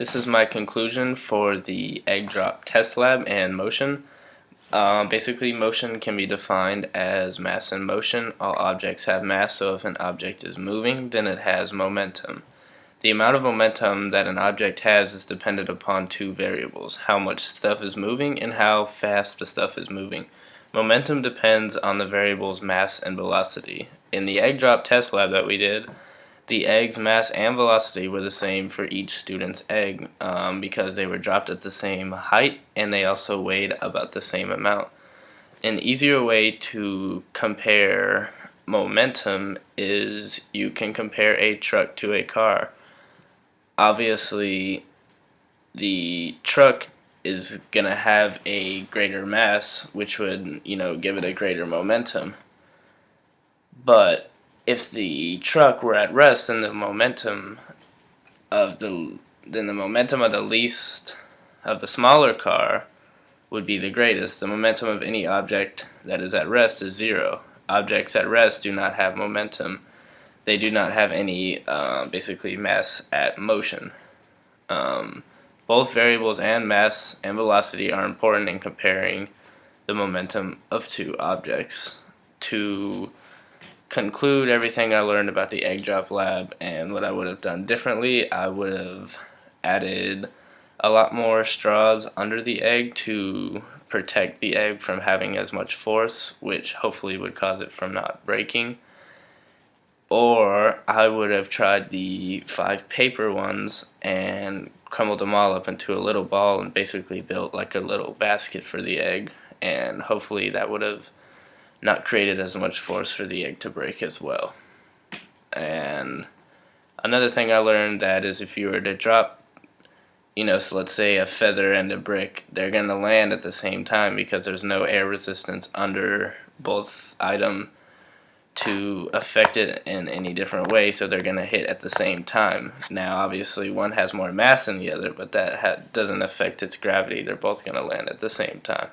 This is my conclusion for the egg drop test lab and motion. Basically, motion can be defined as mass in motion. All objects have mass, so if an object is moving, then it has momentum. The amount of momentum that an object has is dependent upon two variables: how much stuff is moving and how fast the stuff is moving. Momentum depends on the variables mass and velocity. In the egg drop test lab that we did, the egg's mass and velocity were the same for each student's egg because they were dropped at the same height and they also weighed about the same amount. An easier way to compare momentum is you can compare a truck to a car. Obviously, the truck is going to have a greater mass, which would, give it a greater momentum. But if the truck were at rest, then the momentum of the least of the smaller car would be the greatest. The momentum of any object that is at rest is zero. Objects at rest do not have momentum. They do not have any basically mass at motion. Both variables and mass and velocity are important in comparing the momentum of two objects. To conclude everything I learned about the egg drop lab and what I would have done differently, I would have added a lot more straws under the egg to protect the egg from having as much force, which hopefully would cause it from not breaking. Or I would have tried the 5 paper ones and crumbled them all up into a little ball and basically built like a little basket for the egg, and hopefully that would have not created as much force for the egg to break as well. And another thing I learned that is if you were to drop, so let's say a feather and a brick, they're going to land at the same time because there's no air resistance under both items to affect it in any different way, so they're going to hit at the same time. Now obviously one has more mass than the other, but that doesn't affect its gravity. They're both going to land at the same time.